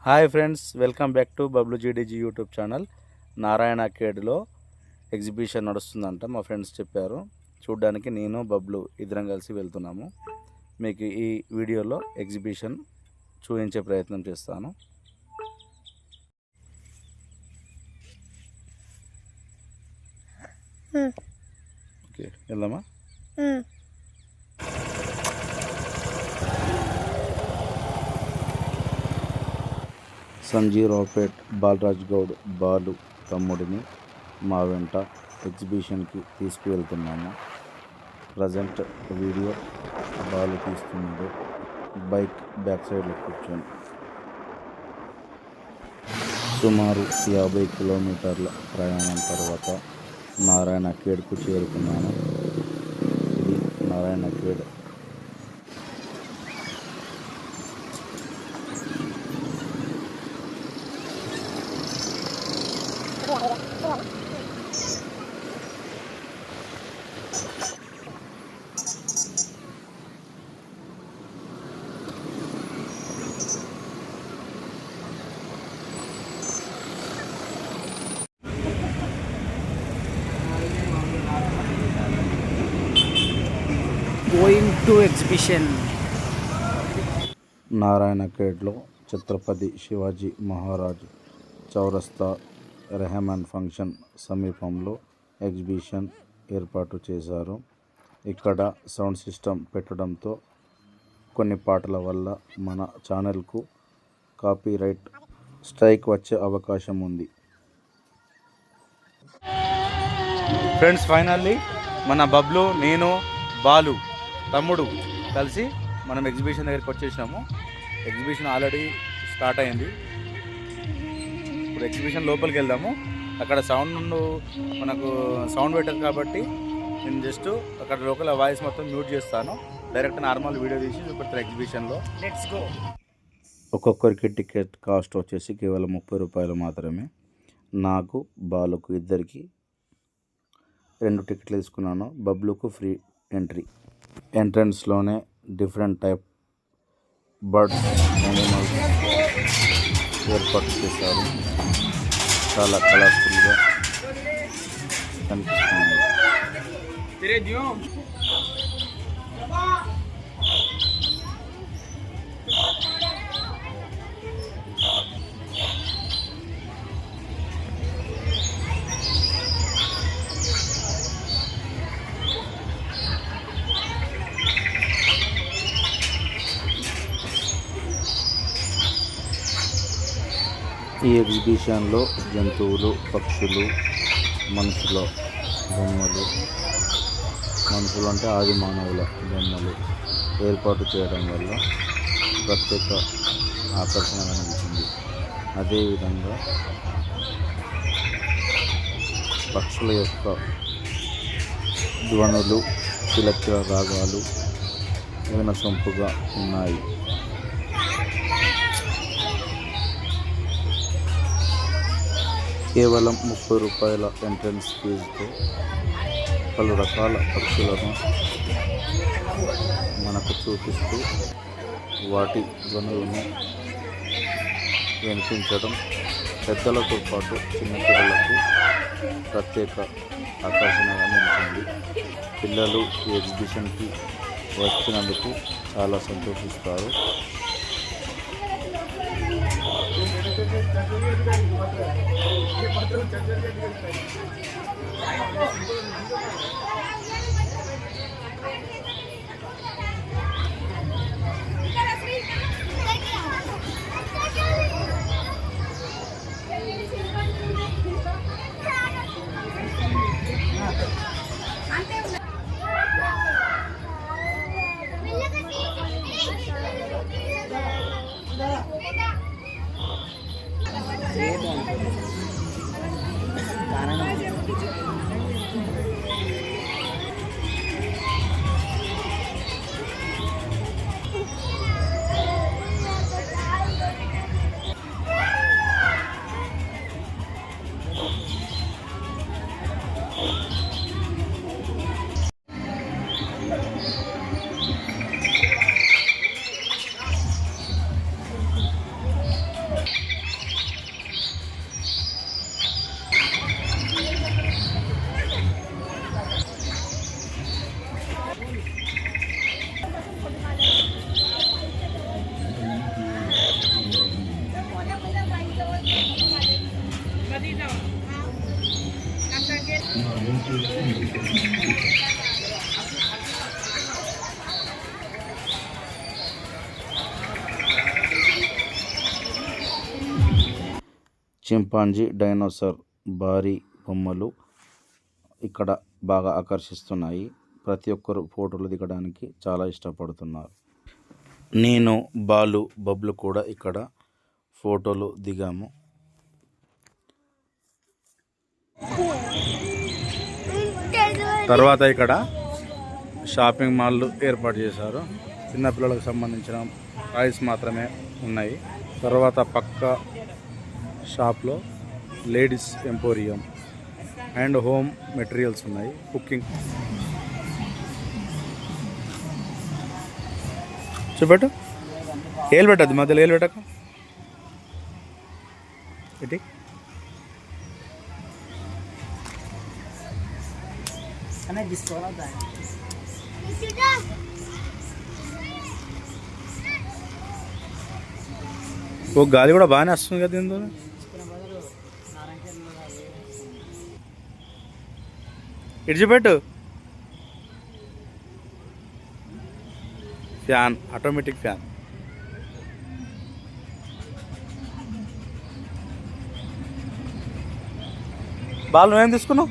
Hi friends, welcome back to Bablu GDG YouTube channel. నారాయణ కేడ్లో exhibition నడుస్తుందంట. మా ఫ్రెండ్స్ చెప్పారు. చూడ్డానికి నేను బబ్లు ఇద్దరం కలిసి వెళ్తున్నాము. మీకు ఈ వీడియోలో ఎగ్జిబిషన్ చూపించే ప్రయత్నం చేస్తాను. ఓకే, వెళ్దామా? సంజీరావుపేట్ బాలరాజ్ గౌడ్ బాలు తమ్ముడిని మా వెంట ఎగ్జిబిషన్కి తీసుకువెళ్తున్నాము. ప్రజెంట్ వీడియో బాలు తీస్తున్నాడు బైక్ బ్యాక్ సైడ్లో కూర్చొని. సుమారు 50 కిలోమీటర్ల ప్రయాణం తర్వాత నారాయణ ఖేడ్కు చేరుకున్నాను. ఇది Narayana Khed. Going to exhibition. Narayana ఖేడ్లో Chhatrapati Shivaji Maharaj చౌరస్తా రెహమాన్ ఫంక్షన్ సమీపంలో ఎగ్జిబిషన్ ఏర్పాటు చేశారు. ఇక్కడ సౌండ్ సిస్టమ్ పెట్టడంతో కొన్ని పాటల వల్ల మన ఛానల్కు కాపీరైట్ స్ట్రైక్ వచ్చే అవకాశం ఉంది. ఫ్రెండ్స్, ఫైనల్లీ మన బబ్లు, నేను, బాలు తమ్ముడు కలిసి మనం ఎగ్జిబిషన్ దగ్గరికి వచ్చేసినాము. ఎగ్జిబిషన్ ఆల్రెడీ స్టార్ట్ అయింది. ఇప్పుడు ఎగ్జిబిషన్ లోపలికి వెళ్దాము. అక్కడ మనకు సౌండ్ పెట్టదు కాబట్టి నేను జస్ట్ అక్కడ లోకల్ వాయిస్ మొత్తం మ్యూట్ చేస్తాను. డైరెక్ట్ నార్మల్ వీడియో తీసి చూపెడతాను ఎగ్జిబిషన్లో. Let's go. ఒక్కొక్కరికి టికెట్ కాస్ట్ వచ్చేసి కేవలం 30 రూపాయలు మాత్రమే. నాకు, బాలుకు ఇద్దరికి 2 టికెట్లు తీసుకున్నాను. బబ్లుకు ఫ్రీ ఎంట్రీ. ఎంట్రన్స్లోనే డిఫరెంట్ టైప్ బర్డ్స్, యానిమల్స్ ఏర్పాటు చేశారు. చాలా కలర్ఫుల్గా కనిపిస్తున్నాయి. ఈ ఎగ్జిబిషన్లో జంతువులు, పక్షులు, మనుషుల బొమ్మలు, మనుషులు అంటే ఆది మానవుల బొమ్మలు ఏర్పాటు చేయడం వల్ల ప్రత్యేక ఆకర్షణగా నిలిచింది. అదేవిధంగా పక్షుల యొక్క ధ్వనులు, కిలకిల రాగాలు వినసొంపుగా ఉన్నాయి. కేవలం 30 రూపాయల ఎంట్రన్స్ ఫీజుతో పలు రకాల పక్షులను మనకు చూపిస్తూ వాటి ధ్వనులను వినిపించడం పెద్దలతో పాటు చిన్నపిల్లలకు ప్రత్యేక ఆకర్షణగా నిలిచింది. పిల్లలు ఈ ఎగ్జిబిషన్కి వచ్చినందుకు చాలా సంతోషిస్తారు. చింపాంజీ డైనోసార్ భారీ బొమ్మలు ఇక్కడ బాగా ఆకర్షిస్తున్నాయి. ప్రతి ఒక్కరు ఫోటోలు దిగడానికి చాలా ఇష్టపడుతున్నారు. నేను బాలు బబ్లు కూడా ఇక్కడ ఫోటోలు దిగాము. తర్వాత ఇక్కడ షాపింగ్ మాల్ ఏర్పాటు చేశారు. చిన్నపిల్లలకు సంబంధించిన టాయ్స్ మాత్రమే ఉన్నాయి. తర్వాత పక్క షాప్లో ladies emporium and home materials ఉన్నాయి. కుకింగ్ చూపెట్టు. ఏలు పెట్టద్దు, మధ్యలో ఏలు పెట్టక. ఇటీ ఓ గాలి కూడా బాగానే వస్తుంది కదా దీంతో. ఇడిచిపెట్టు. Fan, automatic fan. బాల్ నువ్వేం తీసుకున్నావు?